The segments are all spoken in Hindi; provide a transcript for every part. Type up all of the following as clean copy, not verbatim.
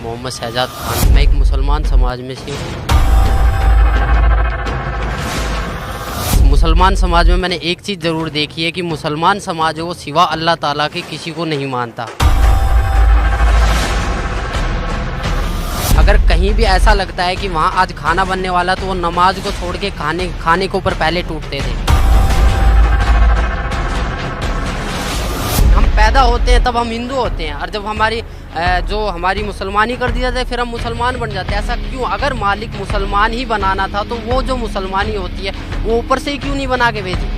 मोहम्मद शहजाद खान। मैं एक मुसलमान समाज में से हूँ। मुसलमान समाज में मैंने एक चीज़ ज़रूर देखी है कि मुसलमान समाज है वो सिवा अल्लाह ताला के किसी को नहीं मानता। अगर कहीं भी ऐसा लगता है कि वहाँ आज खाना बनने वाला तो वो नमाज को छोड़ के खाने के ऊपर पहले टूटते थे। हम पैदा होते हैं तब हम हिंदू होते हैं और जब हमारी मुसलमानी कर दी जाती है फिर हम मुसलमान बन जाते हैं। ऐसा क्यों? अगर मालिक मुसलमान ही बनाना था तो वो जो मुसलमानी होती है वो ऊपर से ही क्यों नहीं बना के भेजी?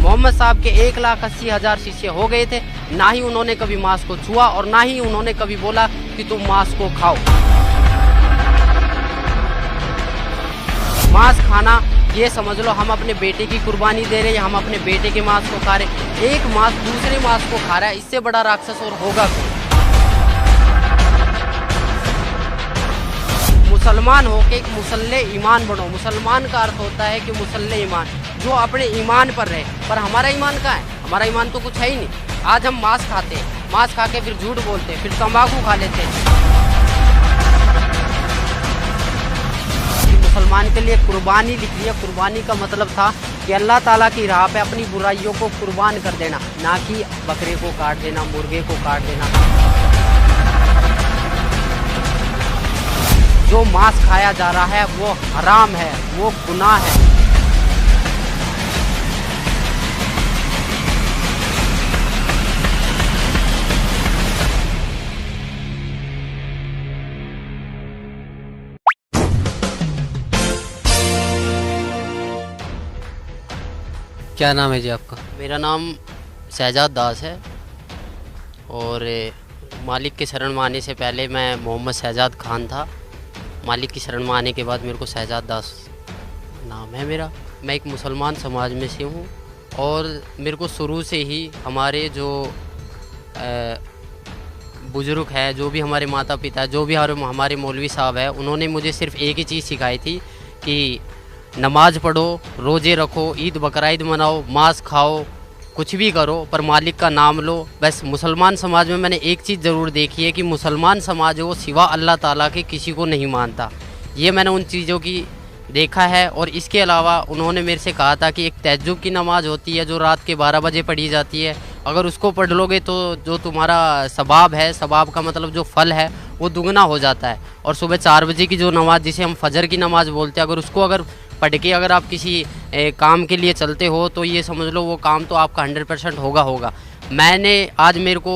मोहम्मद साहब के 1,80,000 शिष्य हो गए थे, ना ही उन्होंने कभी मांस को छुआ और ना ही उन्होंने कभी बोला कि तुम मांस को खाओ। मांस खाना ये समझ लो हम अपने बेटे की कुर्बानी दे रहे हैं, हम अपने बेटे के मांस को खा रहे हैं। एक मांस दूसरे मांस को खा रहा है, इससे बड़ा राक्षस और होगा कौन? मुसलमान होके एक मुसल्ले ईमान बनो। मुसलमान का अर्थ होता है कि मुसल्ले ईमान, जो अपने ईमान पर रहे। पर हमारा ईमान कहाँ है? हमारा ईमान तो कुछ है ही नहीं। आज हम मांस खाते हैं, मांस खा के फिर झूठ बोलते हैं, फिर तंबाकू खा लेते हैं। मुसलमान के लिए कुर्बानी लिखी है। कुर्बानी का मतलब था कि अल्लाह ताला की राह पे अपनी बुराइयों को कुर्बान कर देना, ना कि बकरे को काट देना, मुर्गे को काट देना। जो मांस खाया जा रहा है वो हराम है, वो गुनाह है। क्या नाम है जी आपका? मेरा नाम शहजाद दास है और मालिक के शरण में आने से पहले मैं मोहम्मद शहजाद खान था। मालिक की शरण में आने के बाद मेरे को शहजाद दास नाम है मेरा। मैं एक मुसलमान समाज में से हूँ और मेरे को शुरू से ही हमारे जो बुज़ुर्ग है, जो भी हमारे माता पिता, जो भी हमारे मौलवी साहब है, उन्होंने मुझे सिर्फ़ एक ही चीज़ सिखाई थी कि नमाज पढ़ो, रोज़े रखो, ईद बकरीद मनाओ, मांस खाओ, कुछ भी करो पर मालिक का नाम लो। बस मुसलमान समाज में मैंने एक चीज़ ज़रूर देखी है कि मुसलमान समाज है वो सिवा अल्लाह ताला के किसी को नहीं मानता। ये मैंने उन चीज़ों की देखा है। और इसके अलावा उन्होंने मेरे से कहा था कि एक तहज्जुद की नमाज़ होती है जो रात के 12 बजे पढ़ी जाती है, अगर उसको पढ़ लोगे तो जो तुम्हारा सवाब है, सवाब का मतलब जो फल है वो दुगना हो जाता है। और सुबह 4 बजे की जो नमाज़ जिसे हम फजर की नमाज़ बोलते हैं, अगर उसको पढ़ के अगर आप किसी काम के लिए चलते हो तो ये समझ लो वो काम तो आपका 100% होगा। मैंने आज मेरे को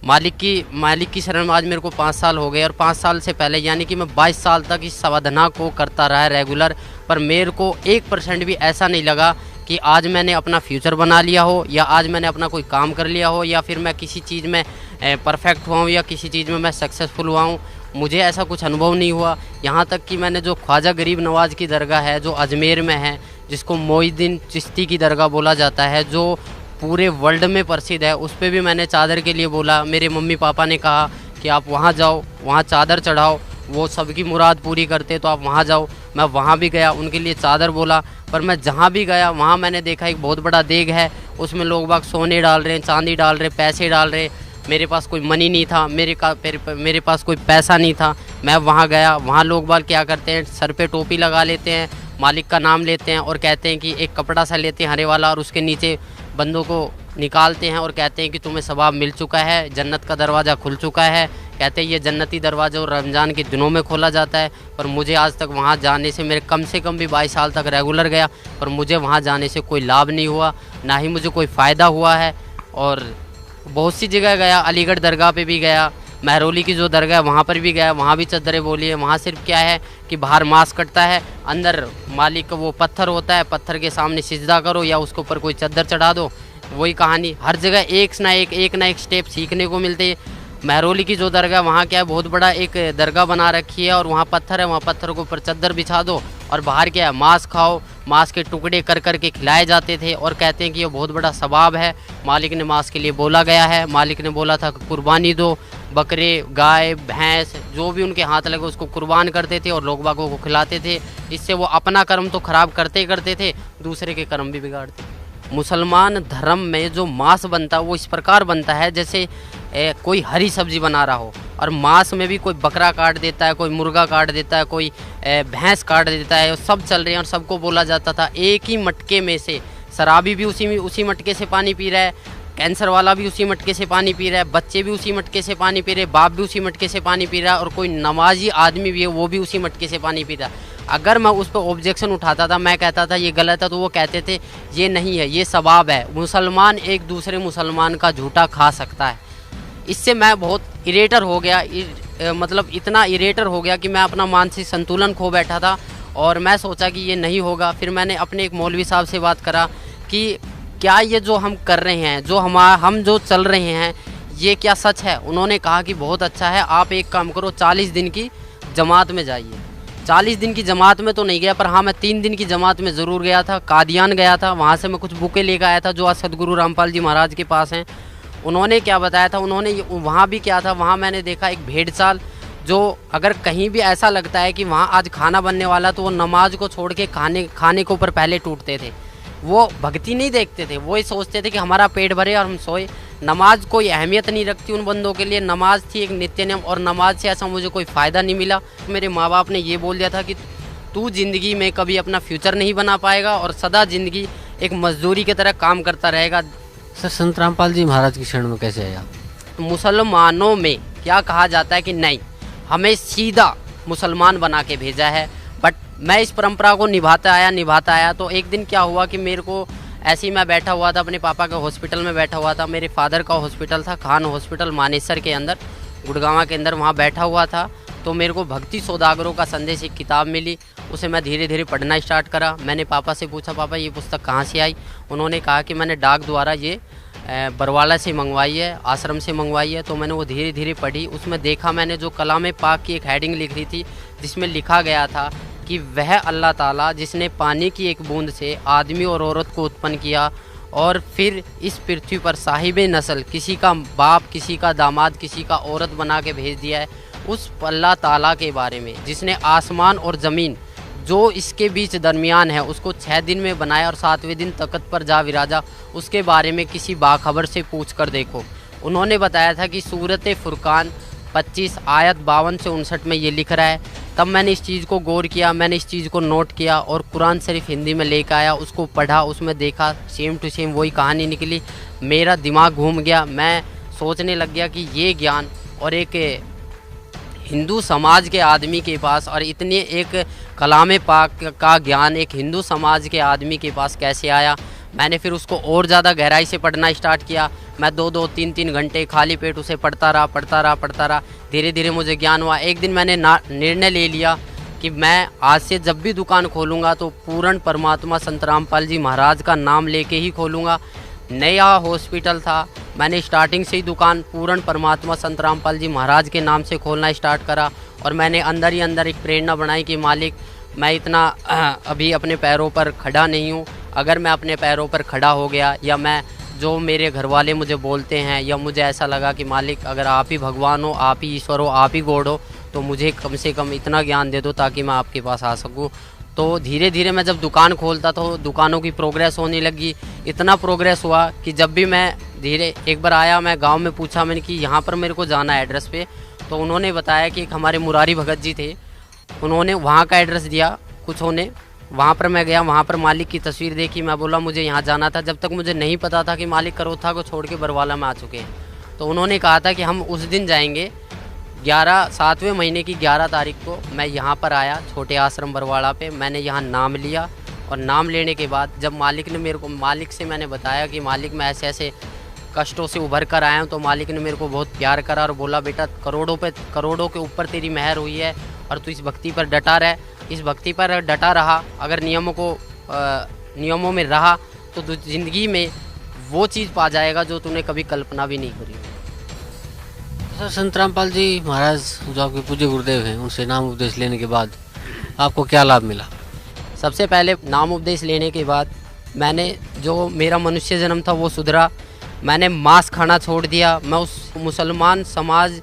मालिक की शरण में आज मेरे को 5 साल हो गए और 5 साल से पहले यानी कि मैं 22 साल तक इस साधना को करता रहा रेगुलर। पर मेरे को 1% भी ऐसा नहीं लगा कि आज मैंने अपना फ्यूचर बना लिया हो या आज मैंने अपना कोई काम कर लिया हो या फिर मैं किसी चीज़ में परफेक्ट हुआ हूँ या किसी चीज़ में मैं सक्सेसफुल हुआ हूँ। मुझे ऐसा कुछ अनुभव नहीं हुआ। यहाँ तक कि मैंने जो ख्वाजा गरीब नवाज़ की दरगाह है जो अजमेर में है, जिसको मोइनुद्दीन चिश्ती की दरगाह बोला जाता है, जो पूरे वर्ल्ड में प्रसिद्ध है, उस पर भी मैंने चादर के लिए बोला। मेरे मम्मी पापा ने कहा कि आप वहाँ जाओ, वहाँ चादर चढ़ाओ, वो सबकी मुराद पूरी करते, तो आप वहाँ जाओ। मैं वहाँ भी गया, उनके लिए चादर बोला। पर मैं जहाँ भी गया वहाँ मैंने देखा एक बहुत बड़ा देग है, उसमें लोग बाग सोने डाल रहे हैं, चांदी डाल रहे, पैसे डाल रहे। मेरे पास कोई मनी नहीं था, मेरे पास कोई पैसा नहीं था। मैं वहाँ गया, वहाँ लोग बाग क्या करते हैं, सर पे टोपी लगा लेते हैं, मालिक का नाम लेते हैं और कहते हैं कि एक कपड़ा सा लेते हैं हरे वाला और उसके नीचे बंदों को निकालते हैं और कहते हैं कि तुम्हें सवाब मिल चुका है, जन्नत का दरवाज़ा खुल चुका है। कहते हैं ये जन्नती दरवाज़ा और रमज़ान के दिनों में खोला जाता है। पर मुझे आज तक वहाँ जाने से, मेरे कम से कम भी 22 साल तक रेगुलर गया, पर मुझे वहाँ जाने से कोई लाभ नहीं हुआ, ना ही मुझे कोई फ़ायदा हुआ है। और बहुत सी जगह गया, अलीगढ़ दरगाह पे भी गया, महरौली की जो दरगाह है वहाँ पर भी गया, वहाँ भी चद्दरें बोली है। वहाँ सिर्फ क्या है कि बाहर मांस कटता है, अंदर मालिक का वो पत्थर होता है, पत्थर के सामने सिजदा करो या उसके ऊपर कोई चद्दर चढ़ा दो, वही कहानी। हर जगह एक ना एक स्टेप सीखने को मिलते हैं। महरौली की जो दरगाह वहाँ क्या है, बहुत बड़ा एक दरगाह बना रखी है और वहाँ पत्थर है, वहाँ पत्थर के ऊपर चद्दर बिछा दो और बाहर क्या है मांस खाओ, मांस के टुकड़े कर कर के खिलाए जाते थे और कहते हैं कि ये बहुत बड़ा सवाब है। मालिक ने मांस के लिए बोला गया है, मालिक ने बोला था कि कुर्बानी दो, बकरे, गाय, भैंस जो भी उनके हाथ लगे उसको कुर्बान करते थे और लोग बागों को खिलाते थे। इससे वो अपना कर्म तो ख़राब करते ही करते थे, दूसरे के कर्म भी बिगाड़ते। मुसलमान धर्म में जो मांस बनता है वो इस प्रकार बनता है जैसे कोई हरी सब्जी बना रहा हो, और मांस में भी कोई बकरा काट देता है, कोई मुर्गा काट देता है, कोई भैंस काट देता है, सब चल रहे हैं। और सबको बोला जाता था एक ही मटके में से, शराबी भी उसी मटके से पानी पी रहा है, कैंसर वाला भी उसी मटके से पानी पी रहा है, बच्चे भी उसी मटके से पानी पी रहे, बाप भी उसी मटके से पानी पी रहा है, और कोई नमाजी आदमी भी है वो भी उसी मटके से पानी पी रहा है। अगर मैं उस पर ऑब्जेक्शन उठाता था, मैं कहता था ये गलत है, तो वो कहते थे ये नहीं है, ये सवाब है, मुसलमान एक दूसरे मुसलमान का झूठा खा सकता है। इससे मैं बहुत इरेटर हो गया, मतलब इतना इरेटर हो गया कि मैं अपना मानसिक संतुलन खो बैठा था, और मैं सोचा कि ये नहीं होगा। फिर मैंने अपने एक मौलवी साहब से बात करा कि क्या ये जो हम कर रहे हैं, जो हम जो चल रहे हैं, ये क्या सच है? उन्होंने कहा कि बहुत अच्छा है, आप एक काम करो, 40 दिन की जमात में जाइए। 40 दिन की जमात में तो नहीं गया, पर हाँ मैं 3 दिन की जमात में ज़रूर गया था। कादियान गया था, वहाँ से मैं कुछ बुकें लेकर आया था जो आज सदगुरु रामपाल जी महाराज के पास हैं। उन्होंने क्या बताया था, उन्होंने वहाँ भी क्या था, वहाँ मैंने देखा एक भेड़चाल, जो अगर कहीं भी ऐसा लगता है कि वहाँ आज खाना बनने वाला, तो वो नमाज को छोड़ के खाने के ऊपर पहले टूटते थे। वो भक्ति नहीं देखते थे, वो ये सोचते थे कि हमारा पेट भरे और हम सोए। नमाज कोई अहमियत नहीं रखती उन बंदों के लिए। नमाज थी एक नित्य नियम, और नमाज से ऐसा मुझे कोई फ़ायदा नहीं मिला। मेरे माँ बाप ने ये बोल दिया था कि तू ज़िंदगी में कभी अपना फ्यूचर नहीं बना पाएगा, और सदा ज़िंदगी एक मजदूरी की तरह काम करता रहेगा। सर, संत रामपाल जी महाराज की शरण में कैसे आए आप? मुसलमानों में क्या कहा जाता है कि नहीं, हमें सीधा मुसलमान बना के भेजा है, बट मैं इस परंपरा को निभाता आया। तो एक दिन क्या हुआ कि मेरे को ऐसे ही मैं बैठा हुआ था, अपने पापा के हॉस्पिटल में बैठा हुआ था। मेरे फादर का हॉस्पिटल था, खान हॉस्पिटल मानेसर के अंदर, गुड़गांव के अंदर, वहाँ बैठा हुआ था। तो मेरे को भक्ति सौदागरों का संदेश एक किताब मिली, उसे मैं धीरे धीरे पढ़ना स्टार्ट करा। मैंने पापा से पूछा, पापा ये पुस्तक कहाँ से आई? उन्होंने कहा कि मैंने डाक द्वारा ये बरवाला से मंगवाई है, आश्रम से मंगवाई है। तो मैंने वो धीरे धीरे पढ़ी। उसमें देखा मैंने, जो कलाम पाक की एक हेडिंग लिख रही थी, जिसमें लिखा गया था कि वह अल्लाह ताला जिसने पानी की एक बूंद से आदमी और औरत को उत्पन्न किया, और फिर इस पृथ्वी पर साहिब नस्ल, किसी का बाप, किसी का दामाद, किसी का औरत बना के भेज दिया है, उस अल्लाह ताला के बारे में, जिसने आसमान और ज़मीन जो इसके बीच दरमियान है उसको 6 दिन में बनाया और 7वें दिन तख्त पर जा विराजा, उसके बारे में किसी बाखबर से पूछ कर देखो। उन्होंने बताया था कि सूरत फुरकान 25 आयत 52 से 59 में ये लिख रहा है। तब मैंने इस चीज़ को गौर किया, मैंने इस चीज़ को नोट किया, और कुरान शरीफ हिंदी में लेकर आया, उसको पढ़ा, उसमें देखा, सेम टू सेम वही कहानी निकली। मेरा दिमाग घूम गया, मैं सोचने लग गया कि ये ज्ञान और एक हिंदू समाज के आदमी के पास, और इतने एक कलाम पाक का ज्ञान एक हिंदू समाज के आदमी के पास कैसे आया। मैंने फिर उसको और ज़्यादा गहराई से पढ़ना स्टार्ट किया। मैं 2-2, 3-3 घंटे खाली पेट उसे पढ़ता रहा। धीरे धीरे मुझे ज्ञान हुआ। एक दिन मैंने निर्णय ले लिया कि मैं आज से जब भी दुकान खोलूँगा तो पूर्ण परमात्मा संत रामपाल जी महाराज का नाम लेके ही खोलूँगा। नया हॉस्पिटल था, मैंने स्टार्टिंग से ही दुकान पूर्ण परमात्मा संत रामपाल जी महाराज के नाम से खोलना स्टार्ट करा, और मैंने अंदर ही अंदर एक प्रेरणा बनाई कि मालिक, मैं इतना अभी अपने पैरों पर खड़ा नहीं हूँ। अगर मैं अपने पैरों पर खड़ा हो गया, या मैं जो मेरे घर वाले मुझे बोलते हैं, या मुझे ऐसा लगा कि मालिक अगर आप ही भगवान हो, आप ही ईश्वर हो, आप ही गॉड हो, तो मुझे कम से कम इतना ज्ञान दे दो ताकि मैं आपके पास आ सकूँ। तो धीरे धीरे मैं जब दुकान खोलता तो दुकानों की प्रोग्रेस होने लगी। इतना प्रोग्रेस हुआ कि जब भी मैं एक बार आया, मैं गांव में पूछा मैंने कि यहाँ पर मेरे को जाना है एड्रेस पे, तो उन्होंने बताया कि एक हमारे मुरारी भगत जी थे, उन्होंने वहाँ का एड्रेस दिया कुछ होने। वहाँ पर मैं गया, वहाँ पर मालिक की तस्वीर देखी, मैं बोला मुझे यहाँ जाना था। जब तक मुझे नहीं पता था कि मालिक करोथा को छोड़ के बरवाला में आ चुके हैं। तो उन्होंने कहा था कि हम उस दिन जाएंगे, 7वें महीने की 11 तारीख को मैं यहाँ पर आया, छोटे आश्रम बरवाड़ा पे। मैंने यहाँ नाम लिया, और नाम लेने के बाद जब मालिक से मैंने बताया कि मालिक मैं ऐसे ऐसे कष्टों से उभर कर आया हूँ, तो मालिक ने मेरे को बहुत प्यार करा और बोला, बेटा करोड़ों के ऊपर तेरी मेहर हुई है, और तू इस भक्ति पर डटा रह, इस भक्ति पर डटा रहा, अगर नियमों में रहा तो तू ज़िंदगी में वो चीज़ पा जाएगा जो तूने कभी कल्पना भी नहीं करी। सर, संत रामपाल जी महाराज जो आपके पूज्य गुरुदेव हैं, उनसे नाम उपदेश लेने के बाद आपको क्या लाभ मिला? सबसे पहले नाम उपदेश लेने के बाद मैंने, जो मेरा मनुष्य जन्म था वो सुधरा। मैंने मांस खाना छोड़ दिया। मैं उस मुसलमान समाज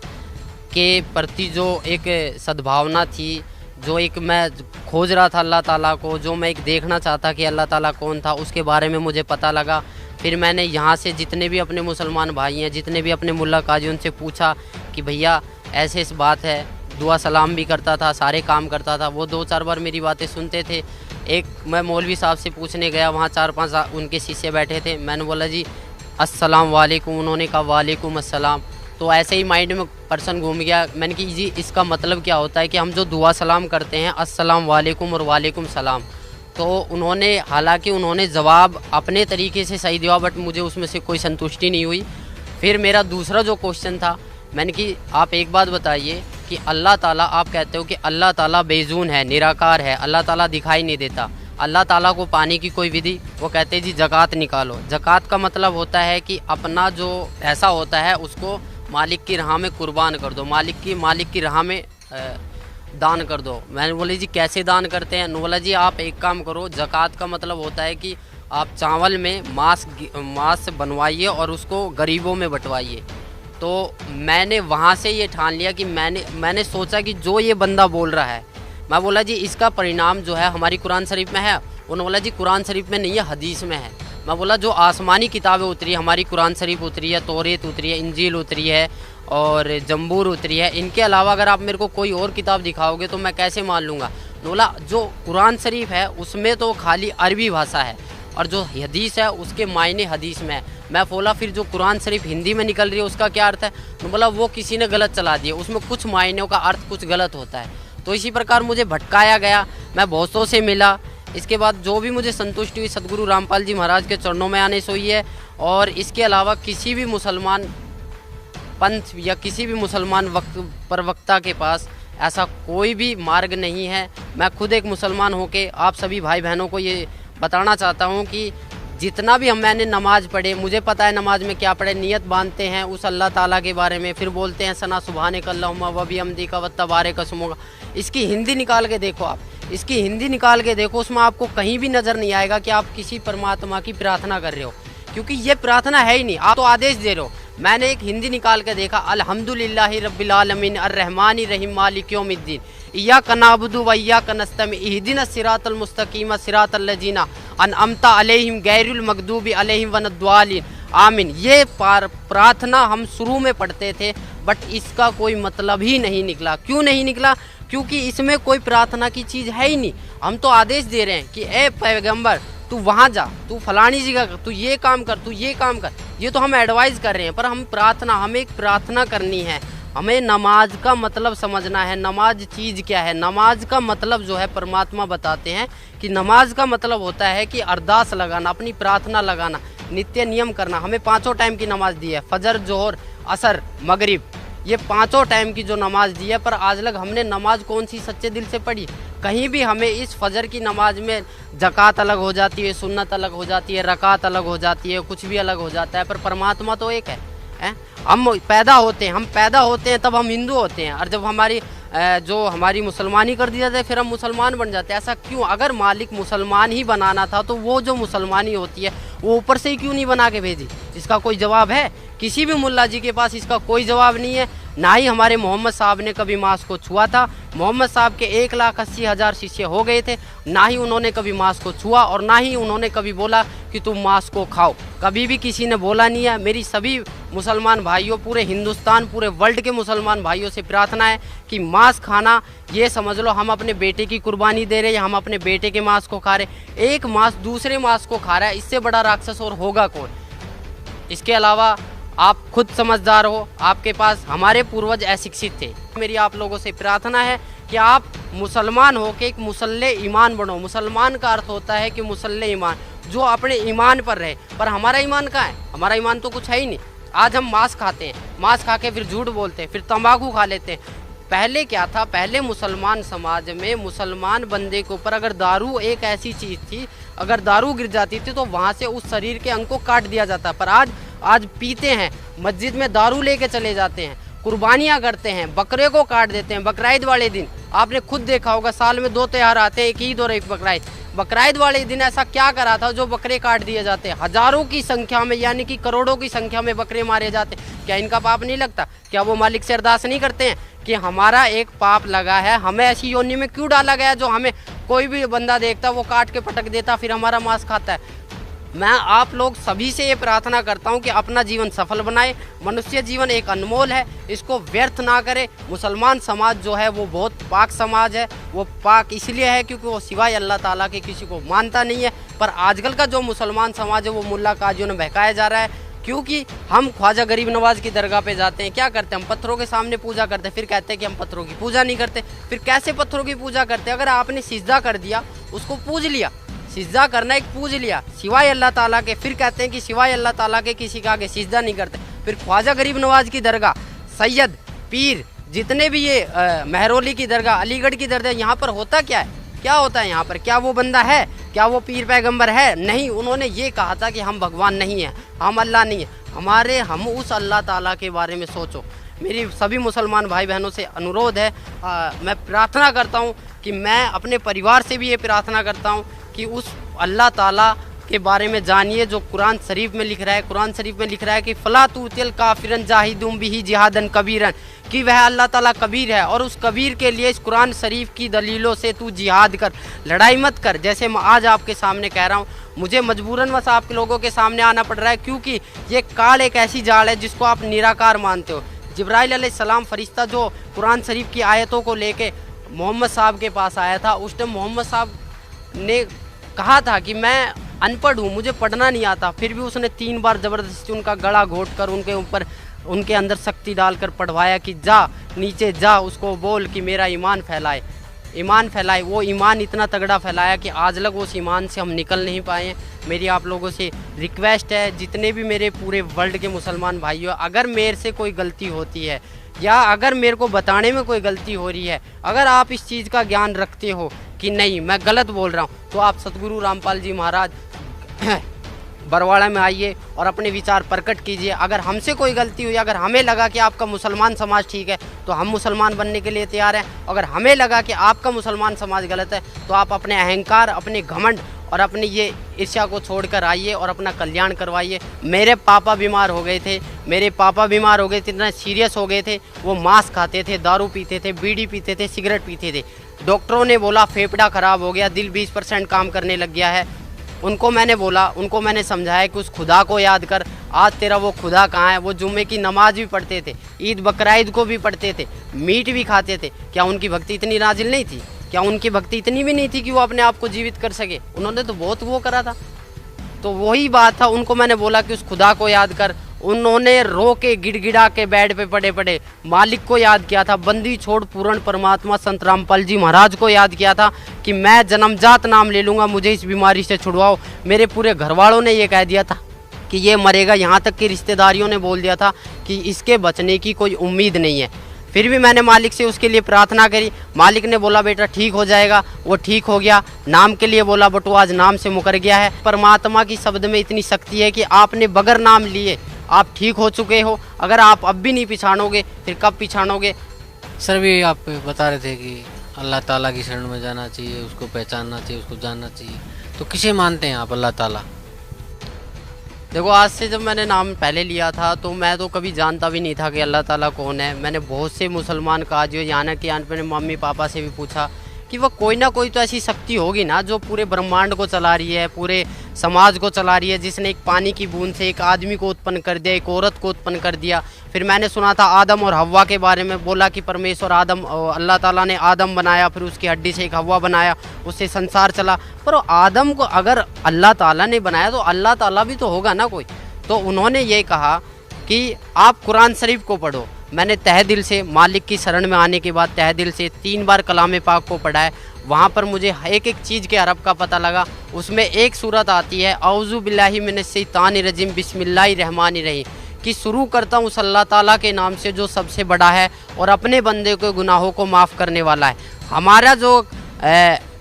के प्रति जो एक सद्भावना थी, जो एक मैं खोज रहा था अल्लाह ताला को, जो मैं एक देखना चाहता कि अल्लाह ताला कौन था, उसके बारे में मुझे पता लगा। फिर मैंने यहाँ से जितने भी अपने मुसलमान भाई हैं, जितने भी अपने मुल्ला काजी, उनसे पूछा कि भैया ऐसे इस बात है। दुआ सलाम भी करता था, सारे काम करता था। वो 2-4 बार मेरी बातें सुनते थे। एक मैं मौलवी साहब से पूछने गया, वहाँ 4-5 उनके शिष्य बैठे थे। मैंने बोला जी अस्सलाम वालेकुम, उन्होंने कहा वालेकुम अस्सलाम। तो ऐसे ही माइंड में पर्सन घूम गया। मैंने कि जी इसका मतलब क्या होता है कि हम जो दुआ सलाम करते हैं अस्सलाम वालेकुम और वालेकुम सलाम। तो उन्होंने, हालांकि उन्होंने जवाब अपने तरीके से सही दिया, बट मुझे उसमें से कोई संतुष्टि नहीं हुई। फिर मेरा दूसरा जो क्वेश्चन था, मैंने कि आप एक बात बताइए कि अल्लाह ताला, आप कहते हो कि अल्लाह ताला बेजून है, निराकार है, अल्लाह ताला दिखाई नहीं देता, अल्लाह ताला को पाने की कोई विधि? वो कहते हैं जी ज़कात निकालो। ज़कात का मतलब होता है कि अपना जो पैसा होता है उसको मालिक की राह में कुर्बान कर दो, मालिक की राह में दान कर दो। मैंने बोले जी कैसे दान करते हैं? बोला जी आप एक काम करो, ज़कात का मतलब होता है कि आप चावल में मांस बनवाइए और उसको गरीबों में बंटवाइए। तो मैंने वहाँ से ये ठान लिया कि मैंने सोचा कि जो ये बंदा बोल रहा है, मैं बोला जी इसका परिणाम जो है हमारी कुरान शरीफ में है। उन्होंने बोला जी कुरान शरीफ में नहीं है, हदीस में है। मैं बोला जो आसमानी किताबें उतरी, हमारी कुरान शरीफ उतरी है, तौरेत उतरी है, इंजील उतरी है और जंबूर उतरी है, इनके अलावा अगर आप मेरे को कोई और किताब दिखाओगे तो मैं कैसे मान लूँगा? बोला जो कुरान शरीफ है उसमें तो खाली अरबी भाषा है और जो हदीस है उसके मायने हदीस में है। मैं बोला फिर जो कुरान शरीफ हिंदी में निकल रही है उसका क्या अर्थ है? बोला वो किसी ने गलत चला दिया, उसमें कुछ मायनों का अर्थ कुछ गलत होता है। तो इसी प्रकार मुझे भटकाया गया, मैं बहुतों से मिला। इसके बाद जो भी मुझे संतुष्टि हुई सदगुरु रामपाल जी महाराज के चरणों में आने से हुई है। और इसके अलावा किसी भी मुसलमान पंथ या किसी भी मुसलमान प्रवक्ता के पास ऐसा कोई भी मार्ग नहीं है। मैं खुद एक मुसलमान होके आप सभी भाई बहनों को ये बताना चाहता हूँ कि जितना भी मैंने नमाज़ पढ़े, मुझे पता है नमाज में क्या पढ़े। नियत बांधते हैं उस अल्लाह ताला के बारे में, फिर बोलते हैं सना सुबहानक अल्लाहुम्मा व बिहम्दिका व तबारक अस्मुका। इसकी हिंदी निकाल के देखो, आप इसकी हिंदी निकाल के देखो, उसमें आपको कहीं भी नज़र नहीं आएगा कि आप किसी परमात्मा की प्रार्थना कर रहे हो, क्योंकि ये प्रार्थना है ही नहीं, आप तो आदेश दे रहे हो। मैंने एक हिंदी निकाल के देखा, अल्हम्दुलिल्लाहि रब्बिल आलमीन अर्रहमानिर रहीम मालिक यौमिद्दीन इय्याका नअबुदु व इय्याका नस्तईन इहदिनस सिरातल मुस्तकीम सिरातल लजीना अनअमता अलैहिम गैरुल मगदूबी अलैहिम वनद्दालिन आमीन। ये प्रार्थना हम शुरू में पढ़ते थे, बट इसका कोई मतलब ही नहीं निकला। क्यों नहीं निकला? क्योंकि इसमें कोई प्रार्थना की चीज़ है ही नहीं। हम तो आदेश दे रहे हैं कि ए पैगंबर तू वहाँ जा, तू फलानी जगह, तू ये काम कर, तू ये काम कर। ये तो हम एडवाइस कर रहे हैं, पर हमें एक प्रार्थना करनी है। हमें नमाज का मतलब समझना है, नमाज चीज़ क्या है। नमाज का मतलब जो है परमात्मा बताते हैं कि नमाज का मतलब होता है कि अरदास लगाना, अपनी प्रार्थना लगाना, नित्य नियम करना। हमें 5 टाइम की नमाज दी है, फजर, जोहर, असर, मगरिब, ये 5 टाइम की जो नमाज दी है। पर आज लग हमने नमाज कौन सी सच्चे दिल से पढ़ी? कहीं भी हमें इस फजर की नमाज में ज़कात अलग हो जाती है, सुन्नत अलग हो जाती है, रकात अलग हो जाती है, कुछ भी अलग हो जाता है, पर परमात्मा तो एक है। हम पैदा होते हैं तब हम हिंदू होते हैं, और जब हमारी मुसलमानी कर दी जाती है फिर हम मुसलमान बन जाते हैं। ऐसा क्यों? अगर मालिक मुसलमान ही बनाना था तो वो जो मुसलमानी होती है वो ऊपर से ही क्यों नहीं बना के भेजी? इसका कोई जवाब है? किसी भी मुल्ला जी के पास इसका कोई जवाब नहीं है। ना ही हमारे मोहम्मद साहब ने कभी मांस को छुआ था। मोहम्मद साहब के 1,80,000 शिष्य हो गए थे, ना ही उन्होंने कभी मांस को छुआ और ना ही उन्होंने कभी बोला कि तुम मांस को खाओ। कभी भी किसी ने बोला नहीं है। मेरी सभी मुसलमान भाइयों, पूरे हिंदुस्तान, पूरे वर्ल्ड के मुसलमान भाइयों से प्रार्थना है कि मांस खाना, ये समझ लो हम अपने बेटे की कुर्बानी दे रहे हैं, हम अपने बेटे के मांस को खा रहे। एक मांस दूसरे मांस को खा रहा है, इससे बड़ा राक्षस और होगा कौन? इसके अलावा आप खुद समझदार हो, आपके पास हमारे पूर्वज अशिक्षित थे। मेरी आप लोगों से प्रार्थना है कि आप मुसलमान हो के एक मुसल्ले ईमान बनो। मुसलमान का अर्थ होता है कि मुसल्ले ईमान, जो अपने ईमान पर रहे। पर हमारा ईमान कहाँ है? हमारा ईमान तो कुछ है ही नहीं। आज हम मांस खाते हैं, मांस खा के फिर झूठ बोलते हैं, फिर तंबाकू खा लेते हैं। पहले क्या था? पहले मुसलमान समाज में मुसलमान बंदे के ऊपर अगर दारू एक ऐसी चीज़ थी, अगर दारू गिर जाती थी तो वहाँ से उस शरीर के अंग को काट दिया जाता। पर आज पीते हैं, मस्जिद में दारू लेके चले जाते हैं, कुर्बानियाँ करते हैं, बकरे को काट देते हैं। बकराईद वाले दिन आपने खुद देखा होगा, साल में 2 त्यौहार आते हैं, एक ईद और एक बकराईद। बकरा ईद वाले दिन ऐसा क्या करा था जो बकरे काट दिए जाते, हजारों की संख्या में यानी कि करोड़ों की संख्या में बकरे मारे जाते, क्या इनका पाप नहीं लगता? क्या वो मालिक से अरदास नहीं करते हैं कि हमारा एक पाप लगा है, हमें ऐसी योनि में क्यों डाला गया जो हमें कोई भी बंदा देखता वो काट के पटक देता फिर हमारा मांस खाता है? मैं आप लोग सभी से ये प्रार्थना करता हूँ कि अपना जीवन सफल बनाए। मनुष्य जीवन एक अनमोल है, इसको व्यर्थ ना करे। मुसलमान समाज जो है वो बहुत पाक समाज है। वो पाक इसलिए है क्योंकि वो सिवाय अल्लाह ताला के किसी को मानता नहीं है। पर आजकल का जो मुसलमान समाज है वो मुल्ला काजियों ने बहकाया जा रहा है, क्योंकि हम ख्वाजा गरीब नवाज की दरगाह पे जाते हैं, क्या करते हैं? हम पत्थरों के सामने पूजा करते हैं, फिर कहते हैं कि हम पत्थरों की पूजा नहीं करते। फिर कैसे पत्थरों की पूजा करते हैं? अगर आपने सिजदा कर दिया, उसको पूज लिया, सिजदा करना एक पूज लिया सिवाय अल्लाह ताला के, फिर कहते हैं कि सिवाय अल्लाह ताला के किसी का आगे सिजदा नहीं करते। फिर ख्वाजा गरीब नवाज की दरगाह, सैयद, पीर, जितने भी ये महरौली की दरगाह, अलीगढ़ की दरगाह, यहाँ पर होता क्या है? क्या होता है यहाँ पर? क्या वो बंदा है? क्या वो पीर पैगंबर है? नहीं। उन्होंने ये कहा था कि हम भगवान नहीं हैं, हम अल्लाह नहीं है, हम उस अल्लाह ताला के बारे में सोचो। मेरी सभी मुसलमान भाई बहनों से अनुरोध है, मैं प्रार्थना करता हूँ कि मैं अपने परिवार से भी ये प्रार्थना करता हूँ कि उस अल्लाह ताला के बारे में जानिए जो कुरान शरीफ में लिख रहा है। कुरान शरीफ में लिख रहा है कि फ़ला तुतिल काफिरन जाहिदुम बिही जिहादन कबीरन, कि वह अल्लाह ताला कबीर है और उस कबीर के लिए इस कुरान शरीफ की दलीलों से तू जिहाद कर, लड़ाई मत कर। जैसे मैं आज आपके सामने कह रहा हूँ, मुझे मजबूरन बस आपके लोगों के सामने आना पड़ रहा है, क्योंकि ये काल एक ऐसी जाल है जिसको आप निराकार मानते हो। जिब्राइल अलैहिस्सलाम फरिश्ता जो कुरान शरीफ की आयतों को लेके मोहम्मद साहब के पास आया था, उस टाइम मोहम्मद साहब ने कहा था कि मैं अनपढ़ हूँ, मुझे पढ़ना नहीं आता, फिर भी उसने 3 बार ज़बरदस्ती उनका गला घोट कर उनके ऊपर, उनके अंदर शक्ति डालकर पढ़वाया कि जा नीचे जा, उसको बोल कि मेरा ईमान फैलाए, ईमान फैलाए। वो ईमान इतना तगड़ा फैलाया कि आज लग उस ईमान से हम निकल नहीं पाए हैं। मेरी आप लोगों से रिक्वेस्ट है, जितने भी मेरे पूरे वर्ल्ड के मुसलमान भाइयों, अगर मेरे से कोई गलती होती है या अगर मेरे को बताने में कोई गलती हो रही है, अगर आप इस चीज़ का ज्ञान रखते हो कि नहीं मैं गलत बोल रहा हूँ, तो आप सतगुरु रामपाल जी महाराज बरवाड़ा में आइए और अपने विचार प्रकट कीजिए। अगर हमसे कोई गलती हुई, अगर हमें लगा कि आपका मुसलमान समाज ठीक है तो हम मुसलमान बनने के लिए तैयार हैं। अगर हमें लगा कि आपका मुसलमान समाज गलत है तो आप अपने अहंकार, अपने घमंड और अपनी ये ईर्ष्या को छोड़कर आइए और अपना कल्याण करवाइए। मेरे पापा बीमार हो गए थे, मेरे पापा बीमार हो गए थे, इतना सीरियस हो गए थे, वो मांस खाते थे, दारू पीते थे, बीड़ी पीते थे, सिगरेट पीते थे। डॉक्टरों ने बोला फेफड़ा ख़राब हो गया, दिल 20% काम करने लग गया है। उनको मैंने बोला, उनको मैंने समझाया कि उस खुदा को याद कर। आज तेरा वो खुदा कहाँ है? वो जुम्मे की नमाज भी पढ़ते थे, ईद बकरा ईद को भी पढ़ते थे, मीट भी खाते थे। क्या उनकी भक्ति इतनी नाजिल नहीं थी? क्या उनकी भक्ति इतनी भी नहीं थी कि वो अपने आप को जीवित कर सके? उन्होंने तो बहुत वो करा था। तो वही बात था, उनको मैंने बोला कि उस खुदा को याद कर। उन्होंने रो के गिड़गिड़ा के बेड पे पड़े पड़े मालिक को याद किया था, बंदी छोड़ पूर्ण परमात्मा संत रामपाल जी महाराज को याद किया था कि मैं जन्मजात नाम ले लूँगा, मुझे इस बीमारी से छुड़वाओ। मेरे पूरे घर वालों ने ये कह दिया था कि ये मरेगा, यहाँ तक कि रिश्तेदारियों ने बोल दिया था कि इसके बचने की कोई उम्मीद नहीं है। फिर भी मैंने मालिक से उसके लिए प्रार्थना करी। मालिक ने बोला बेटा ठीक हो जाएगा, वो ठीक हो गया। नाम के लिए बोला बट वो आज नाम से मुकर गया है। परमात्मा की शब्द में इतनी शक्ति है कि आपने बगैर नाम लिए आप ठीक हो चुके हो। अगर आप अब भी नहीं पिछाड़ोगे फिर कब पिछाड़ोगे? सर भी आप बता रहे थे कि अल्लाह ताला की शरण में जाना चाहिए, उसको पहचानना चाहिए, उसको जानना चाहिए, तो किसे मानते हैं आप अल्लाह ताला? देखो, आज से जब मैंने नाम पहले लिया था तो मैं तो कभी जानता भी नहीं था कि अल्लाह ताला कौन है। मैंने बहुत से मुसलमान काजियों, यहाँ कि मैंने मम्मी पापा से भी पूछा कि वह कोई ना कोई तो ऐसी शक्ति होगी ना जो पूरे ब्रह्मांड को चला रही है, पूरे समाज को चला रही है, जिसने एक पानी की बूंद से एक आदमी को उत्पन्न कर दिया, एक औरत को उत्पन्न कर दिया। फिर मैंने सुना था आदम और हव्वा के बारे में, बोला कि परमेश्वर अल्लाह ताला ने आदम बनाया, फिर उसकी हड्डी से एक हव्वा बनाया, उससे संसार चला। पर आदम को अगर अल्लाह ताला ने बनाया तो अल्लाह ताला भी तो होगा ना कोई। तो उन्होंने ये कहा कि आप कुरान शरीफ को पढ़ो। मैंने तहे दिल से मालिक की शरण में आने के बाद तहे दिल से 3 बार कलाम पाक को पढ़ा है। वहाँ पर मुझे एक एक चीज़ के अरब का पता लगा। उसमें एक सूरत आती है औज़ु बिल्लाहि मिनश्शैतानिर रजीम बिस्मिल्लाहिर रहमानिर रहीम, कि शुरू करता हूँ उस अल्लाह ताला के नाम से जो सबसे बड़ा है और अपने बंदे के गुनाहों को माफ़ करने वाला है। हमारा जो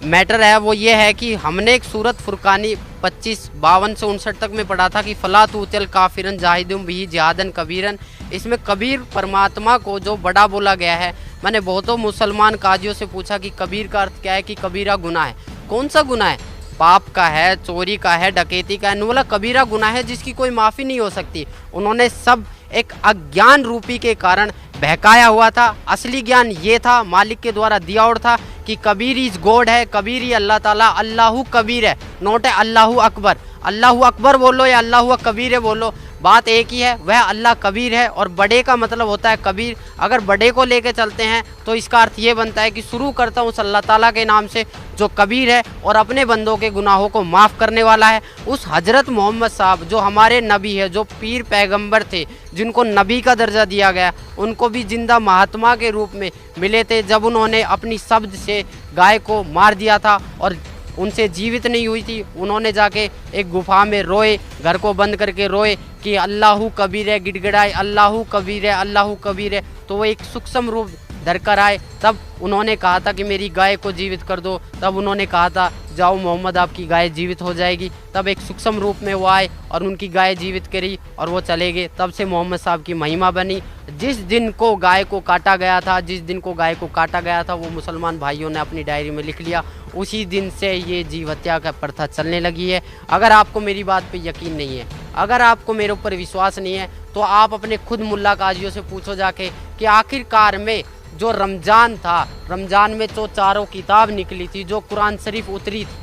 मैटर है वो ये है कि हमने एक सूरत फुरकानी 25-52 से 59 तक में पढ़ा था कि फ़ला तुतिल काफिरन जाहिदुम बिही जिहादन कबीरन। इसमें कबीर परमात्मा को जो बड़ा बोला गया है। मैंने बहुतों मुसलमान काजियों से पूछा कि कबीर का अर्थ क्या है, कि कबीरा गुनाह है। कौन सा गुनाह है? पाप का है, चोरी का है, डकैती का है, बोला कबीरा गुनाह है जिसकी कोई माफ़ी नहीं हो सकती। उन्होंने सब एक अज्ञान रूपी के कारण बहकाया हुआ था। असली ज्ञान ये था, मालिक के द्वारा दिया और था कि कबीर इज गॉड है, कबीर ही अल्लाह ताला, अल्लाहु कबीर है, नोट है अल्लाहु अकबर। अल्लाहु अकबर बोलो या अल्लाहु कबीर है बोलो, बात एक ही है, वह अल्लाह कबीर है। और बड़े का मतलब होता है कबीर। अगर बड़े को लेके चलते हैं तो इसका अर्थ ये बनता है कि शुरू करता हूँ उस अल्लाह ताला के नाम से जो कबीर है और अपने बंदों के गुनाहों को माफ़ करने वाला है। उस हज़रत मोहम्मद साहब जो हमारे नबी है, जो पीर पैगंबर थे, जिनको नबी का दर्जा दिया गया, उनको भी जिंदा महात्मा के रूप में मिले थे जब उन्होंने अपनी शब्द से गाय को मार दिया था और उनसे जीवित नहीं हुई थी। उन्होंने जाके एक गुफा में रोए, घर को बंद करके रोए कि अल्लाहु कबीर है, गिड़गिड़ाए अल्लाहु कबीर है, अल्लाहु कबीर है। तो वो एक सूक्ष्म रूप धर कर आए। तब उन्होंने कहा था कि मेरी गाय को जीवित कर दो। तब उन्होंने कहा था जाओ मोहम्मद आपकी गाय जीवित हो जाएगी। तब एक सूक्ष्म रूप में वो आए और उनकी गाय जीवित करी और वो चले गए। तब से मोहम्मद साहब की महिमा बनी। जिस दिन को गाय को काटा गया था, जिस दिन को गाय को काटा गया था, वो मुसलमान भाइयों ने अपनी डायरी में लिख लिया। उसी दिन से ये जीव हत्या का प्रथा चलने लगी है। अगर आपको मेरी बात पे यकीन नहीं है, अगर आपको मेरे ऊपर विश्वास नहीं है, तो आप अपने खुद मुल्ला काजियों से पूछो जाके कि आखिरकार में जो रमज़ान था, रमज़ान में जो चारों किताब निकली थी, जो कुरान शरीफ उतरी थी,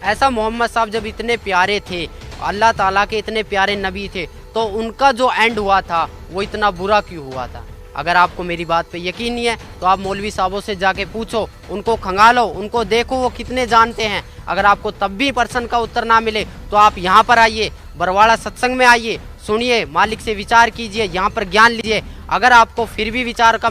ऐसा मोहम्मद साहब जब इतने प्यारे थे, अल्लाह ताला के इतने प्यारे नबी थे, तो उनका जो एंड हुआ था वो इतना बुरा क्यों हुआ था? अगर आपको मेरी बात पे यकीन नहीं है तो आप मौलवी साहबों से जाके पूछो, उनको खंगालो, उनको देखो वो कितने जानते हैं। अगर आपको तब भी प्रश्न का उत्तर ना मिले तो आप यहाँ पर आइए, बरवाड़ा सत्संग में आइए, सुनिए, मालिक से विचार कीजिए, यहाँ पर ज्ञान लीजिए। अगर आपको फिर भी विचार का,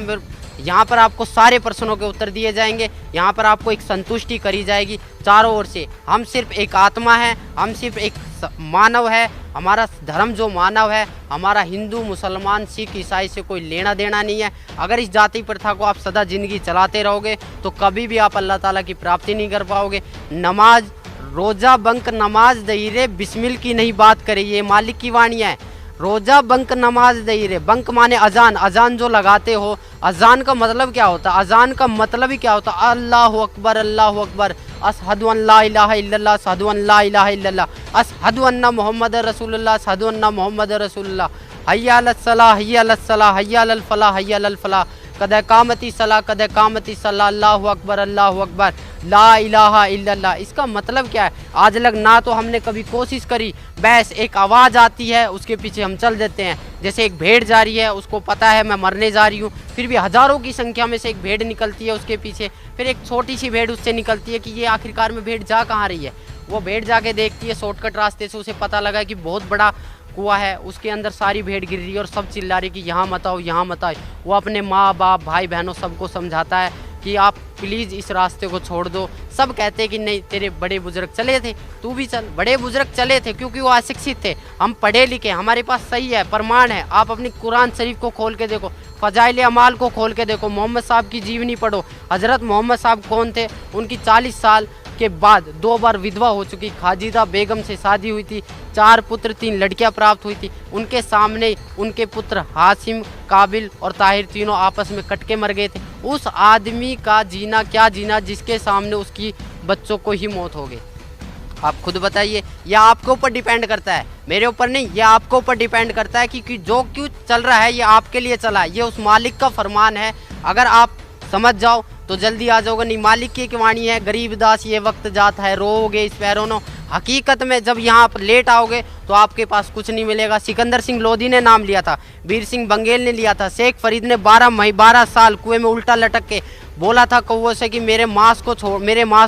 यहाँ पर आपको सारे प्रश्नों के उत्तर दिए जाएंगे। यहाँ पर आपको एक संतुष्टि करी जाएगी चारों ओर से। हम सिर्फ एक आत्मा है, हम सिर्फ एक मानव है। हमारा धर्म जो मानव है, हमारा हिंदू, मुसलमान, सिख, ईसाई से कोई लेना देना नहीं है। अगर इस जाति प्रथा को आप सदा ज़िंदगी चलाते रहोगे तो कभी भी आप अल्लाह ताला की प्राप्ति नहीं कर पाओगे। नमाज, रोज़ा बंक नमाज दहीरे बिस्मिल की नहीं बात करे, ये मालिक की वाणी है। रोज़ा बंक नमाज दहीरे, बंक माने अजान, अजान जो लगाते हो, अजान का मतलब क्या होता है? अजान का मतलब ही क्या होता है? अल्लाहु अकबर, अल्लाहु अकबर, अशहदु अन ला इलाहा इल्लल्लाह, अशहदु अन ला इलाहा इल्लल्लाह, अशहदु अन्ना मुहम्मद रसूलुल्लाह, अशहदु अन्ना मुहम्मद रसूलुल्लाह, हय्या अलस सलाह, हय्या अलस सलाह, हय्या अलल फलाह, हय्या अलल फलाह, कद कामती सलाह, कद कामती सलाह, अल्लाहु अकबर, अल्लाहु अकबर, ला इलाहा इल्लल्लाह। इसका मतलब क्या है? आज लग ना तो हमने कभी कोशिश करी, बस एक आवाज़ आती है उसके पीछे हम चल देते हैं। जैसे एक भेड़ जा रही है, उसको पता है मैं मरने जा रही हूँ, फिर भी हज़ारों की संख्या में से एक भेड़ निकलती है उसके पीछे, फिर एक छोटी सी भेड़ उससे निकलती है कि ये आखिरकार में भेड़ जा कहाँ रही है। वो भेड़ जाके देखती है शॉर्टकट रास्ते से, उसे पता लगा कि बहुत बड़ा कुआं है, उसके अंदर सारी भेड़ गिर रही है और सब चिल्ला रही कि यहाँ मत आओ, यहाँ मत आओ। वो अपने माँ बाप, भाई बहनों सबको समझाता है कि आप प्लीज़ इस रास्ते को छोड़ दो। सब कहते हैं कि नहीं, तेरे बड़े बुजुर्ग चले थे, तू भी चल। बड़े बुजुर्ग चले थे क्योंकि वो अशिक्षित थे, हम पढ़े लिखे, हमारे पास सही है, प्रमाण है। आप अपनी कुरान शरीफ को खोल के देखो, फ़ज़ाइल अमाल को खोल के देखो, मोहम्मद साहब की जीवनी पढ़ो। हज़रत मोहम्मद साहब कौन थे? उनकी 40 साल के बाद 2 बार विधवा हो चुकी खाजिदा बेगम से शादी हुई थी, 4 पुत्र 3 लड़कियां प्राप्त हुई थी। उनके सामने उनके पुत्र हाशिम, काबिल और ताहिर तीनों आपस में कट के मर गए थे। उस आदमी का जीना क्या जीना जिसके सामने उसकी बच्चों को ही मौत हो गई। आप खुद बताइए, यह आपके ऊपर डिपेंड करता है, मेरे ऊपर नहीं, यह आपके ऊपर डिपेंड करता है कि जो क्यों चल रहा है ये आपके लिए चला है, ये उस मालिक का फरमान है। अगर आप समझ जाओ तो जल्दी आ जाओगे, नहीं मालिक की वाणी है, गरीब दास ये वक्त जाता है, रोओगे इस पैरों। हकीकत में जब यहाँ पर लेट आओगे तो आपके पास कुछ नहीं मिलेगा। सिकंदर सिंह लोधी ने नाम लिया था, वीर सिंह बंगेल ने लिया था, शेख फरीद ने 12 साल कुएं में उल्टा लटक के बोला था कौवों से कि मेरे मांस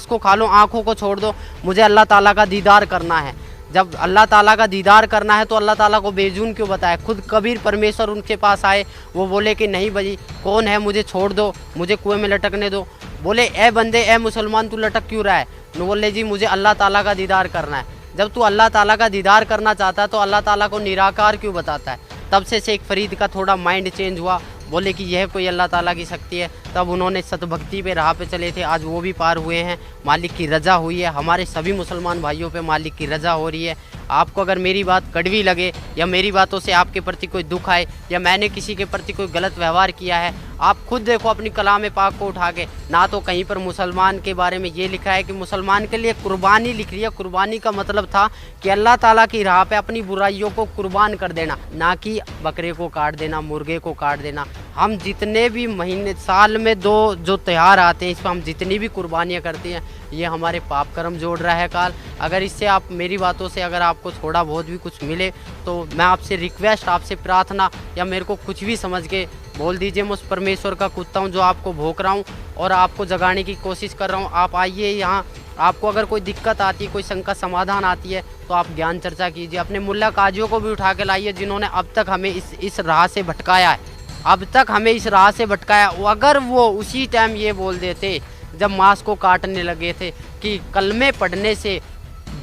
को खा लो, आँखों को छोड़ दो, मुझे अल्लाह ताला का दीदार करना है। जब अल्लाह ताला का दीदार करना है तो अल्लाह ताला को बेजून क्यों बताया? खुद कबीर परमेश्वर उनके पास आए, वो बोले कि नहीं भाई कौन है, मुझे छोड़ दो, मुझे कुएं में लटकने दो। बोले ए बंदे, ए मुसलमान, तू लटक क्यों रहा है? न बोले जी मुझे अल्लाह ताला का दीदार करना है। जब तू अल्लाह ताला का दीदार करना चाहता है तो अल्लाह ताला को निराकार क्यों बताता है? तब से शेख फरीद का थोड़ा माइंड चेंज हुआ, बोले कि यह कोई अल्लाह ताला की शक्ति है। तब उन्होंने सतभक्ति पे राह पे चले थे, आज वो भी पार हुए हैं। मालिक की रज़ा हुई है, हमारे सभी मुसलमान भाइयों पे मालिक की रज़ा हो रही है। आपको अगर मेरी बात कड़वी लगे या मेरी बातों से आपके प्रति कोई दुख आए या मैंने किसी के प्रति कोई गलत व्यवहार किया है, आप खुद देखो अपनी कलाम पाक को उठा के, ना तो कहीं पर मुसलमान के बारे में ये लिखा है कि मुसलमान के लिए कुर्बानी लिख रही है। कुर्बानी का मतलब था कि अल्लाह ताला की राह पे अपनी बुराइयों को कुर्बान कर देना, ना कि बकरे को काट देना, मुर्गे को काट देना। हम जितने भी महीने साल में 2 जो त्यौहार आते हैं, इस पर हम जितनी भी कुर्बानियाँ करते हैं, ये हमारे पाप कर्म जोड़ रहा है काल। अगर इससे आप मेरी बातों से अगर आपको थोड़ा बहुत भी कुछ मिले तो मैं आपसे रिक्वेस्ट, आपसे प्रार्थना या मेरे को कुछ भी समझ के बोल दीजिए। मैं उस परमेश्वर का कुत्ता हूँ जो आपको भोंक रहा हूँ और आपको जगाने की कोशिश कर रहा हूँ। आप आइए यहाँ, आपको अगर कोई दिक्कत आती है, कोई शंका समाधान आती है तो आप ज्ञान चर्चा कीजिए। अपने मुल्ला काजियों को भी उठा के लाइए जिन्होंने अब तक हमें इस राह से भटकाया है, अब तक हमें इस राह से भटकाया। अगर वो उसी टाइम ये बोल देते जब मांस को काटने लगे थे कि कलमे पढ़ने से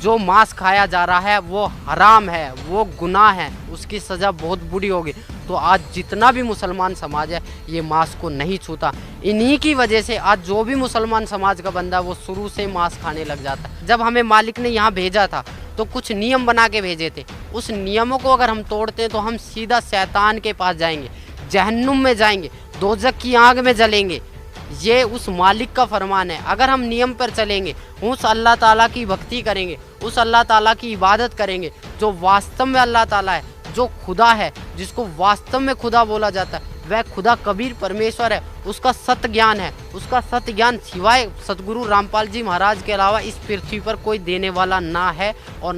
जो मांस खाया जा रहा है वो हराम है, वो गुनाह है, उसकी सज़ा बहुत बुरी होगी, तो आज जितना भी मुसलमान समाज है ये मांस को नहीं छूता। इन्हीं की वजह से आज जो भी मुसलमान समाज का बंदा वो शुरू से मांस खाने लग जाता है। जब हमें मालिक ने यहाँ भेजा था तो कुछ नियम बना के भेजे थे, उस नियमों को अगर हम तोड़ते हैं तो हम सीधा शैतान के पास जाएंगे, जहन्नुम में जाएंगे, दोजख की आग में जलेंगे। ये उस मालिक का फरमान है। अगर हम नियम पर चलेंगे, उस अल्लाह ताला की भक्ति करेंगे, उस अल्लाह ताला की इबादत करेंगे जो वास्तव में अल्लाह ताला है, जो खुदा है, जिसको वास्तव में खुदा बोला जाता है, वह खुदा कबीर परमेश्वर है, उसका सत्य ज्ञान है। उसका सत्य ज्ञान सिवाय सतगुरु रामपाल जी महाराज के अलावा इस पृथ्वी पर कोई देने वाला ना है और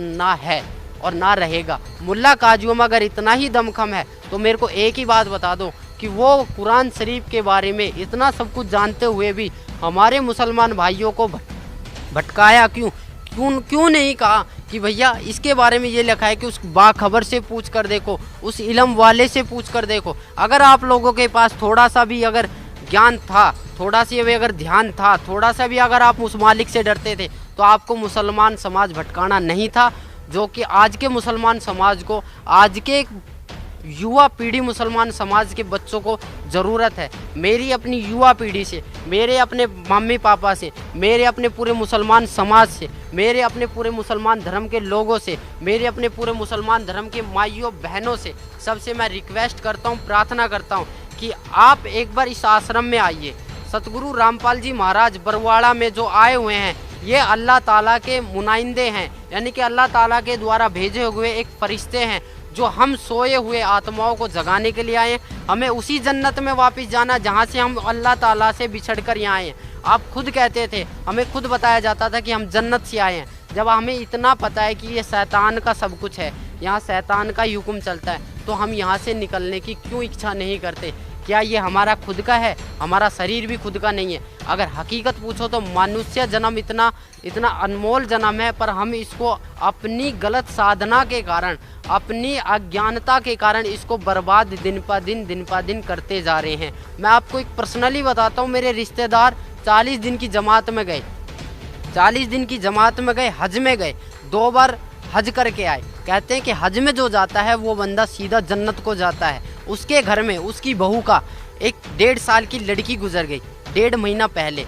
ना रहेगा। मुल्ला काजियों में अगर इतना ही दमखम है तो मेरे को एक ही बात बता दो कि वो कुरान शरीफ के बारे में इतना सब कुछ जानते हुए भी हमारे मुसलमान भाइयों को भटकाया क्यों नहीं कहा कि भैया इसके बारे में ये लिखा है कि उस बाखबर से पूछ कर देखो, उस इल्म वाले से पूछ कर देखो। अगर आप लोगों के पास थोड़ा सा भी अगर ज्ञान था, थोड़ा सा भी अगर ध्यान था, थोड़ा सा भी अगर आप उस मालिक से डरते थे तो आपको मुसलमान समाज भटकाना नहीं था, जो कि आज के मुसलमान समाज को, आज के युवा पीढ़ी मुसलमान समाज के बच्चों को ज़रूरत है। मेरी अपनी युवा पीढ़ी से, मेरे अपने मम्मी पापा से, मेरे अपने पूरे मुसलमान समाज से, मेरे अपने पूरे मुसलमान धर्म के लोगों से, मेरे अपने पूरे मुसलमान धर्म के माइयों बहनों से, सबसे मैं रिक्वेस्ट करता हूँ, प्रार्थना करता हूँ कि आप एक बार इस आश्रम में आइए। सतगुरु रामपाल जी महाराज बरवाड़ा में जो आए हुए हैं, ये अल्लाह ताला के मुनाइंदे हैं, यानी कि अल्लाह ताला के द्वारा भेजे हुए एक फरिश्ते हैं जो हम सोए हुए आत्माओं को जगाने के लिए आए हैं। हमें उसी जन्नत में वापस जाना जहाँ से हम अल्लाह ताला से बिछड़ कर यहाँ आए हैं। आप खुद कहते थे, हमें खुद बताया जाता था कि हम जन्नत से आए हैं। जब हमें इतना पता है कि ये शैतान का सब कुछ है, यहाँ शैतान का ही हुक्म चलता है, तो हम यहाँ से निकलने की क्यों इच्छा नहीं करते? क्या ये हमारा खुद का है? हमारा शरीर भी खुद का नहीं है। अगर हकीकत पूछो तो मनुष्य जन्म इतना अनमोल जन्म है, पर हम इसको अपनी गलत साधना के कारण, अपनी अज्ञानता के कारण इसको बर्बाद दिन पा दिन करते जा रहे हैं। मैं आपको एक पर्सनली बताता हूँ, मेरे रिश्तेदार 40 दिन की जमात में गए, 40 दिन की जमात में गए, हज में गए, 2 बार हज करके आए। कहते हैं कि हज में जो जाता है वो बंदा सीधा जन्नत को जाता है। उसके घर में उसकी बहू का एक 1.5 साल की लड़की गुजर गई, 1.5 महीना पहले।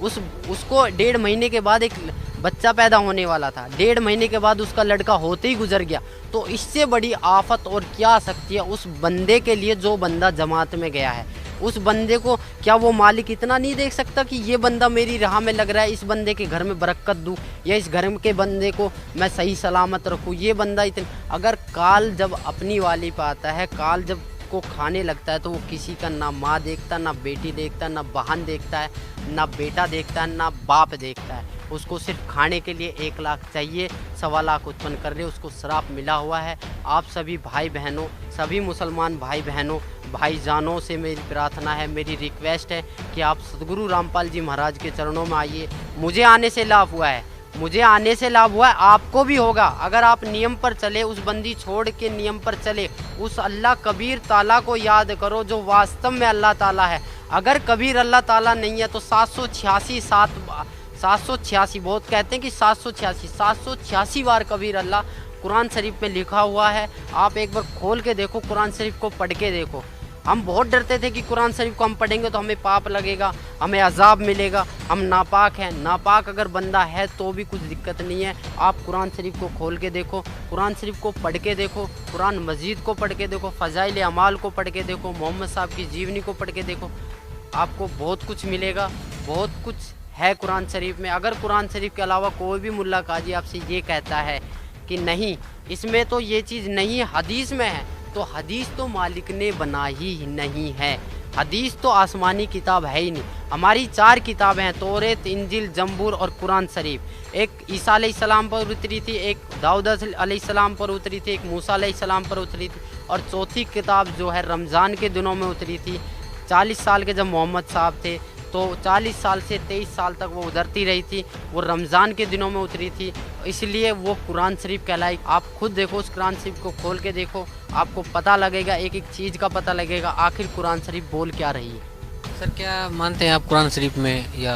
उसको 1.5 महीने के बाद एक बच्चा पैदा होने वाला था, 1.5 महीने के बाद उसका लड़का होते ही गुजर गया। तो इससे बड़ी आफत और क्या आ सकती है उस बंदे के लिए जो बंदा जमात में गया है? उस बंदे को क्या वो मालिक इतना नहीं देख सकता कि ये बंदा मेरी राह में लग रहा है, इस बंदे के घर में बरकत दूँ या इस घर के बंदे को मैं सही सलामत रखूँ? ये बंदा इतना, अगर काल जब अपनी वाली पे आता है, काल जब को खाने लगता है तो वो किसी का ना माँ देखता, ना बेटी देखता, ना बहन देखता है, ना बेटा देखता है, ना बाप देखता है। उसको सिर्फ खाने के लिए 1 लाख चाहिए, 1.25 लाख उत्पन्न कर रहे, उसको श्राप मिला हुआ है। आप सभी भाई बहनों, सभी मुसलमान भाई बहनों, भाईजानों से मेरी प्रार्थना है, मेरी रिक्वेस्ट है कि आप सतगुरु रामपाल जी महाराज के चरणों में आइए। मुझे आने से लाभ हुआ है, मुझे आने से लाभ हुआ है, आपको भी होगा अगर आप नियम पर चले, उस बंदी छोड़ के नियम पर चले। उस अल्लाह कबीर ताला को याद करो जो वास्तव में अल्लाह ताला है। अगर कबीर अल्लाह ताला नहीं है तो 786 बहुत कहते हैं कि 786 बार कबीर अल्लाह कुरान शरीफ में लिखा हुआ है। आप एक बार खोल के देखो, कुरान शरीफ को पढ़ के देखो। हम बहुत डरते थे कि कुरान शरीफ को हम पढ़ेंगे तो हमें पाप लगेगा, हमें अजाब मिलेगा, हम नापाक हैं। नापाक अगर बंदा है तो भी कुछ दिक्कत नहीं है। आप कुरान शरीफ को खोल के देखो, कुरान शरीफ को पढ़ के देखो, कुरान मजीद को पढ़ के देखो, फ़ज़ाइल अमाल को पढ़ के देखो, मोहम्मद साहब की जीवनी को पढ़ के देखो, आपको बहुत कुछ मिलेगा। बहुत कुछ है कुरान शरीफ में। अगर कुरान शरीफ के अलावा कोई भी मुल्ला काजी आपसे ये कहता है कि नहीं इसमें तो ये चीज़ नहीं है, हदीस में है, तो हदीस तो मालिक ने बनाई ही नहीं है। हदीस तो आसमानी किताब है ही नहीं। हमारी 4 किताबें हैं, तौरेत, इंजिल, जंबूर और कुरान शरीफ। एक ईसा अलैहिस्सलाम पर उतरी थी, एक दाऊद अलैहिस्सलाम पर उतरी थी, एक मूसा अलैहिस्सलाम पर उतरी थी, और चौथी किताब जो है रमज़ान के दिनों में उतरी थी। 40 साल के जब मोहम्मद साहब थे तो 40 साल से 23 साल तक वो उतरती रही थी, वो रमज़ान के दिनों में उतरी थी, इसलिए वो कुरान शरीफ कहलाई। आप खुद देखो, उस कुरान शरीफ को खोल के देखो, आपको पता लगेगा, एक एक चीज़ का पता लगेगा आखिर कुरान शरीफ बोल क्या रही है। सर क्या मानते हैं आप कुरान शरीफ में या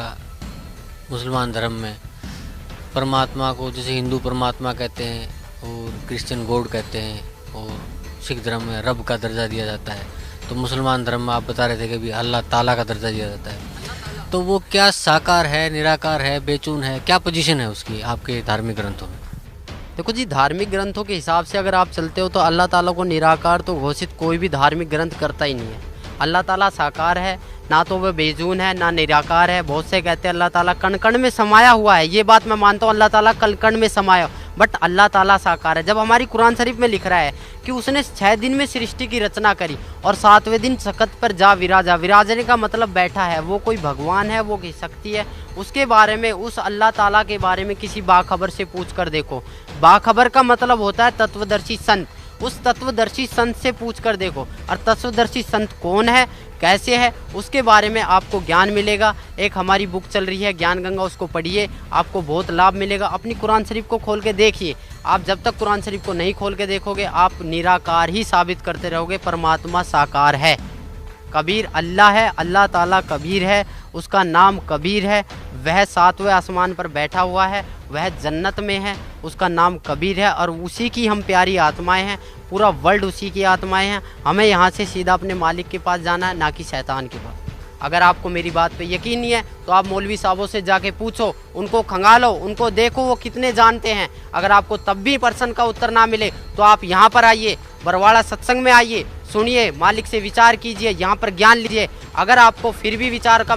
मुसलमान धर्म में परमात्मा को, जैसे हिंदू परमात्मा कहते हैं और क्रिश्चियन गॉड कहते हैं, और सिख धर्म में रब का दर्जा दिया जाता है, तो मुसलमान धर्म में आप बता रहे थे कि भी अल्लाह ताला का दर्जा दिया जाता है, तो वो क्या साकार है, निराकार है, बेचून है, क्या पोजीशन है उसकी आपके धार्मिक ग्रंथों में? देखो जी, धार्मिक ग्रंथों के हिसाब से अगर आप चलते हो तो अल्लाह ताला को निराकार तो घोषित कोई भी धार्मिक ग्रंथ करता ही नहीं है। अल्लाह ताला साकार है, ना तो वह बेजून है ना निराकार है। बहुत से कहते हैं अल्लाह ताला कण कण में समाया हुआ है, ये बात मैं मानता हूँ, अल्लाह ताला कण कण में समाया, बट अल्लाह ताला साकार है। जब हमारी कुरान शरीफ में लिख रहा है कि उसने 6 दिन में सृष्टि की रचना करी और 7वें दिन सखत पर जा विराजा, विराजने का मतलब बैठा है, वो कोई भगवान है, वो कोई शक्ति है, उसके बारे में, उस अल्लाह ताला के बारे में किसी बाखबर से पूछ कर देखो। बाखबर का मतलब होता है तत्वदर्शी संत, उस तत्वदर्शी संत से पूछ कर देखो, और तत्वदर्शी संत कौन है, कैसे है, उसके बारे में आपको ज्ञान मिलेगा। एक हमारी बुक चल रही है ज्ञान गंगा, उसको पढ़िए, आपको बहुत लाभ मिलेगा। अपनी कुरान शरीफ को खोल के देखिए, आप जब तक कुरान शरीफ को नहीं खोल के देखोगे आप निराकार ही साबित करते रहोगे। परमात्मा साकार है, कबीर अल्लाह है, अल्लाह ताला कबीर है, उसका नाम कबीर है, वह 7वें आसमान पर बैठा हुआ है, वह जन्नत में है, उसका नाम कबीर है, और उसी की हम प्यारी आत्माएं हैं, पूरा वर्ल्ड उसी की आत्माएं हैं। हमें यहाँ से सीधा अपने मालिक के पास जाना है, ना कि शैतान के पास। अगर आपको मेरी बात पे यकीन नहीं है तो आप मौलवी साहबों से जाके पूछो, उनको खंगालो, उनको देखो वो कितने जानते हैं। अगर आपको तब भी प्रश्न का उत्तर ना मिले तो आप यहाँ पर आइए, बरवाड़ा सत्संग में आइए, सुनिए, मालिक से विचार कीजिए, यहाँ पर ज्ञान लीजिए। अगर आपको फिर भी विचार का,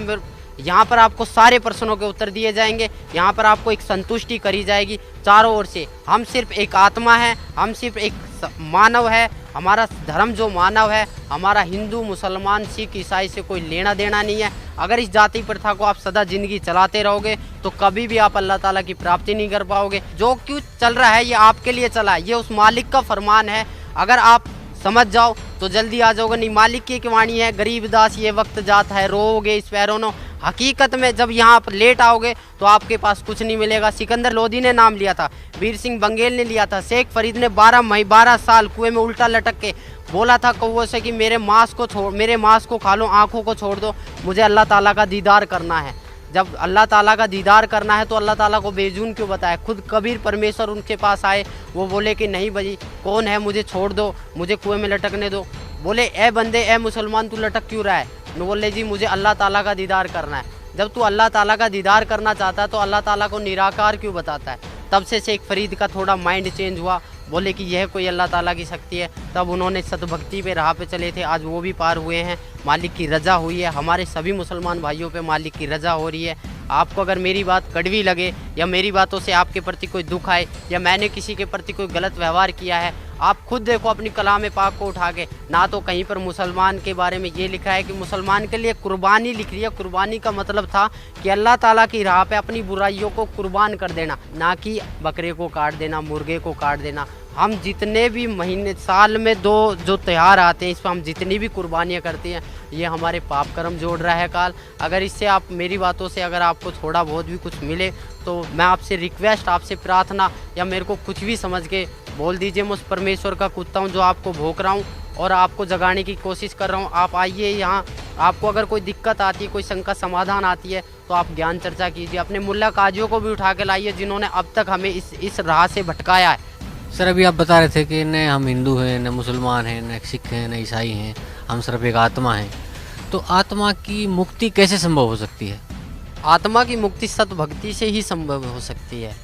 यहाँ पर आपको सारे प्रश्नों के उत्तर दिए जाएंगे, यहाँ पर आपको एक संतुष्टि करी जाएगी चारों ओर से। हम सिर्फ एक आत्मा है, हम सिर्फ एक मानव है, हमारा धर्म जो मानव है, हमारा हिंदू, मुसलमान, सिख, ईसाई से कोई लेना देना नहीं है। अगर इस जाति प्रथा को आप सदा जिंदगी चलाते रहोगे तो कभी भी आप अल्लाह ताला की प्राप्ति नहीं कर पाओगे। जो क्यों चल रहा है ये आपके लिए चला है, ये उस मालिक का फरमान है। अगर आप समझ जाओ तो जल्दी आ जाओगे, नहीं मालिक की वाणी है, गरीब दास ये वक्त जाता है, रोओगे इस पैरों। हकीकत में जब यहाँ पर लेट आओगे तो आपके पास कुछ नहीं मिलेगा। सिकंदर लोधी ने नाम लिया था, वीर सिंह बंगेल ने लिया था, शेख फरीद ने 12 साल कुएं में उल्टा लटक के बोला था कौवों से कि मेरे मांस को खा लो, आँखों को छोड़ दो, मुझे अल्लाह ताला का दीदार करना है। जब अल्लाह ताला का दीदार करना है तो अल्लाह ताला को बेजून क्यों बताया? खुद कबीर परमेश्वर उनके पास आए, वो बोले कि नहीं भाई कौन है, मुझे छोड़ दो, मुझे कुएं में लटकने दो। बोले ए बंदे, ए मुसलमान, तू लटक क्यों रहा है? तो बोले जी मुझे अल्लाह ताला का दीदार करना है। जब तू अल्लाह ताला का दीदार करना चाहता है तो अल्लाह ताला को निराकार क्यों बताता है? तब से शेख फरीद का थोड़ा माइंड चेंज हुआ, बोले कि यह कोई अल्लाह ताला की शक्ति है। तब उन्होंने सतभक्ति पे राह पे चले थे, आज वो भी पार हुए हैं, मालिक की रज़ा हुई है। हमारे सभी मुसलमान भाइयों पे मालिक की रज़ा हो रही है। आपको अगर मेरी बात कड़वी लगे या मेरी बातों से आपके प्रति कोई दुख आए या मैंने किसी के प्रति कोई गलत व्यवहार किया है, आप खुद देखो अपनी कलाम पाक को उठा के, ना तो कहीं पर मुसलमान के बारे में ये लिखा है कि मुसलमान के लिए कुर्बानी लिख रही है। कुर्बानी का मतलब था कि अल्लाह ताला की राह पे अपनी बुराइयों को कुर्बान कर देना, ना कि बकरे को काट देना, मुर्गे को काट देना। हम जितने भी महीने, साल में 2 जो त्यौहार आते हैं, इस पर हम जितनी भी कुर्बानियाँ करते हैं, ये हमारे पाप कर्म जोड़ रहा है काल। अगर इससे आप मेरी बातों से अगर आपको थोड़ा बहुत भी कुछ मिले तो मैं आपसे रिक्वेस्ट, आपसे प्रार्थना, या मेरे को कुछ भी समझ के बोल दीजिए, मैं उस परमेश्वर का कुत्ता हूँ जो आपको भोंक रहा हूँ और आपको जगाने की कोशिश कर रहा हूँ। आप आइए यहाँ, आपको अगर कोई दिक्कत आती है, कोई शंका समाधान आती है तो आप ज्ञान चर्चा कीजिए। अपने मुल्ला काजियों को भी उठा के लाइए जिन्होंने अब तक हमें इस राह से भटकाया है। सर अभी आप बता रहे थे कि न हम हिंदू हैं, न मुसलमान हैं, न सिख हैं, न ईसाई हैं, हम सिर्फ एक आत्मा हैं, तो आत्मा की मुक्ति कैसे संभव हो सकती है? आत्मा की मुक्ति सतभक्ति से ही संभव हो सकती है।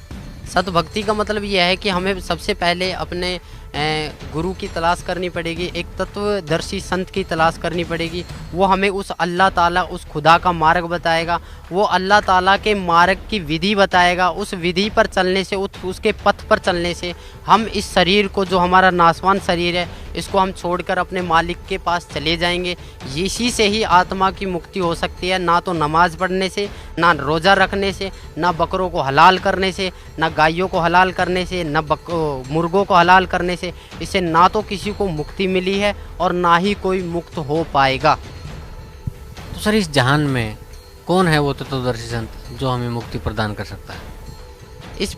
सतभक्ति का मतलब यह है कि हमें सबसे पहले अपने गुरु की तलाश करनी पड़ेगी, एक तत्वदर्शी संत की तलाश करनी पड़ेगी। वो हमें उस अल्लाह ताला, उस खुदा का मार्ग बताएगा, वो अल्लाह ताला के मार्ग की विधि बताएगा। उस विधि पर चलने से, उसके पथ पर चलने से हम इस शरीर को, जो हमारा नासवान शरीर है, इसको हम छोड़कर अपने मालिक के पास चले जाएंगे। इसी से ही आत्मा की मुक्ति हो सकती है, ना तो नमाज पढ़ने से, ना रोज़ा रखने से, ना बकरों को हलाल करने से, ना गायों को हलाल करने से, ना मुर्गों को हलाल करने से। इससे ना तो किसी को मुक्ति मिली है और ना ही कोई मुक्त हो पाएगा। तो सर, इस जहान में कौन है वो तत्वदर्शी संत जो हमें मुक्ति प्रदान कर सकता है? इस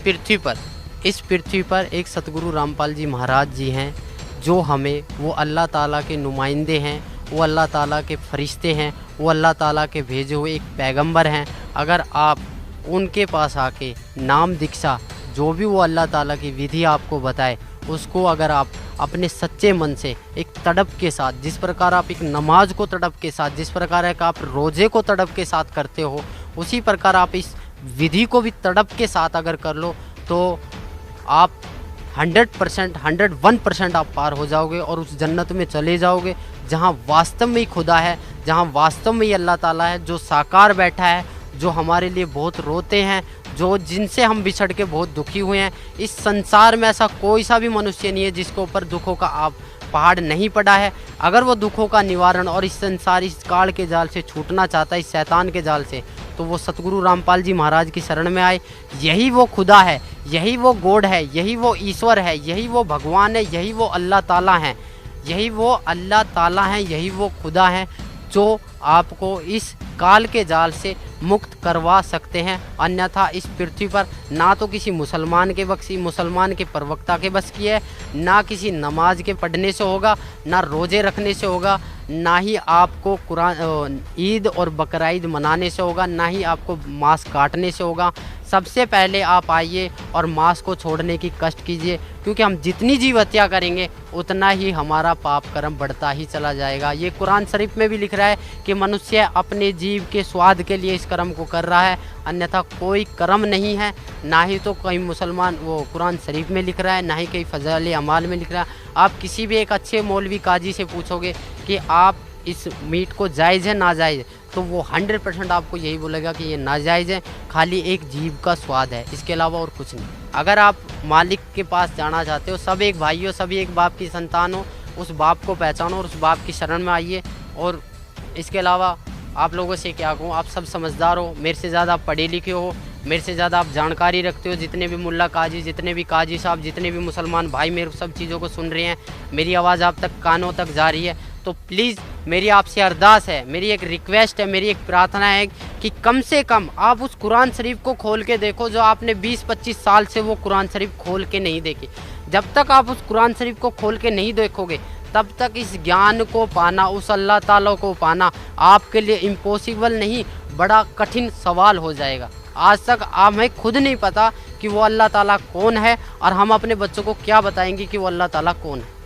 पृथ्वी पर एक सतगुरु रामपाल जी महाराज जी हैं, जो हमें, वो अल्लाह ताला के नुमाइंदे हैं, वो अल्लाह ताला के फरिश्ते हैं, वो अल्लाह ताला के भेजे हुए एक पैगंबर हैं। अगर आप उनके पास आके नाम दीक्षा, जो भी वो अल्लाह ताला की विधि आपको बताए, उसको अगर आप अपने सच्चे मन से एक तड़प के साथ, जिस प्रकार आप एक नमाज को तड़प के साथ, जिस प्रकार एक आप रोज़े को तड़प के साथ करते हो, उसी प्रकार आप इस विधि को भी तड़प के साथ अगर कर लो, तो आप 100%, 101% आप पार हो जाओगे और उस जन्नत में चले जाओगे जहाँ वास्तव में ही खुदा है, जहाँ वास्तव में ही अल्लाह ताला है, जो साकार बैठा है, जो हमारे लिए बहुत रोते हैं, जो जिनसे हम बिछड़ के बहुत दुखी हुए हैं। इस संसार में ऐसा कोई सा भी मनुष्य नहीं है जिसके ऊपर दुखों का आप पहाड़ नहीं पड़ा है। अगर वो दुखों का निवारण और इस संसार, इस काल के जाल से छूटना चाहता है, इस शैतान के जाल से, तो वो सतगुरु रामपाल जी महाराज की शरण में आए। यही वो खुदा है, यही वो गॉड है, यही वो ईश्वर है, यही वो भगवान है, यही वो अल्लाह ताला है, यही वो अल्लाह ताला है, यही वो खुदा है, जो आपको इस काल के जाल से मुक्त करवा सकते हैं। अन्यथा इस पृथ्वी पर ना तो किसी मुसलमान के प्रवक्ता के बस की है, ना किसी नमाज के पढ़ने से होगा, ना रोज़े रखने से होगा, ना ही आपको कुरान, ईद और बकरीद मनाने से होगा, ना ही आपको मांस काटने से होगा। सबसे पहले आप आइए और मांस को छोड़ने की कष्ट कीजिए, क्योंकि हम जितनी जीव हत्या करेंगे उतना ही हमारा पाप कर्म बढ़ता ही चला जाएगा। ये कुरान शरीफ में भी लिख रहा है कि मनुष्य अपने जीव के स्वाद के लिए इस कर्म को कर रहा है, अन्यथा कोई कर्म नहीं है। ना ही तो कहीं मुसलमान वो कुरान शरीफ में लिख रहा है, ना ही कहीं फज़ाइल अमाल में लिख रहा है। आप किसी भी एक अच्छे मौलवी काजी से पूछोगे कि आप इस मीट को जायज़ है नाजायज़, तो वो 100% आपको यही बोलेगा कि ये नाजायज़ है, खाली एक जीव का स्वाद है, इसके अलावा और कुछ नहीं। अगर आप मालिक के पास जाना चाहते हो, सब एक भाई हो, सभी एक बाप की संतान हो, उस बाप को पहचानो और उस बाप की शरण में आइए। और इसके अलावा आप लोगों से क्या कहूँ, आप सब समझदार हो, मेरे से ज़्यादा आप पढ़े लिखे हो, मेरे से ज़्यादा आप जानकारी रखते हो। जितने भी मुल्ला काजी, जितने भी काजी साहब, जितने भी मुसलमान भाई मेरे सब चीज़ों को सुन रहे हैं, मेरी आवाज़ आप तक कानों तक जा रही है, तो प्लीज़ मेरी आपसे अरदास है, मेरी एक रिक्वेस्ट है, मेरी एक प्रार्थना है कि कम से कम आप उस कुरान शरीफ को खोल के देखो, जो आपने 20-25 साल से वो कुरान शरीफ खोल के नहीं देखी। जब तक आप उस कुरान शरीफ को खोल के नहीं देखोगे, तब तक इस ज्ञान को पाना, उस अल्लाह ताला को पाना आपके लिए इम्पॉसिबल नहीं, बड़ा कठिन सवाल हो जाएगा। आज तक हमें खुद नहीं पता कि वो अल्लाह ताला कौन है, और हम अपने बच्चों को क्या बताएंगे कि वो अल्लाह ताला कौन है।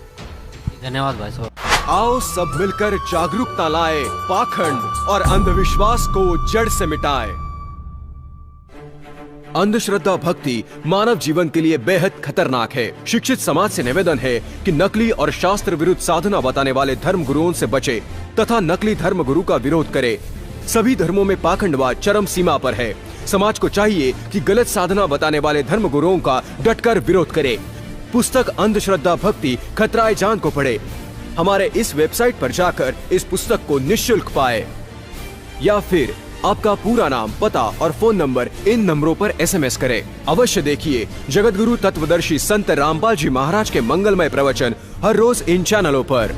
धन्यवाद भाई साहब। आओ सब मिलकर जागरूकता लाए, पाखंड और अंधविश्वास को जड़ से मिटाए। अंधश्रद्धा भक्ति मानव जीवन के लिए बेहद खतरनाक है। शिक्षित समाज से निवेदन है कि नकली और शास्त्र विरुद्ध साधना बताने वाले धर्म गुरुओं से बचे तथा नकली धर्म गुरु का विरोध करे। सभी धर्मों में पाखंडवाद चरम सीमा पर है। समाज को चाहिए कि गलत साधना बताने वाले धर्म गुरुओं का डटकर विरोध करे। पुस्तक अंधश्रद्धा भक्ति खतराए जान को पढ़े। हमारे इस वेबसाइट पर जाकर इस पुस्तक को निःशुल्क पाए, या फिर आपका पूरा नाम, पता और फोन नंबर इन नंबरों पर SMS करें। अवश्य देखिए जगत गुरु तत्वदर्शी संत रामपाल जी महाराज के मंगलमय प्रवचन हर रोज इन चैनलों पर।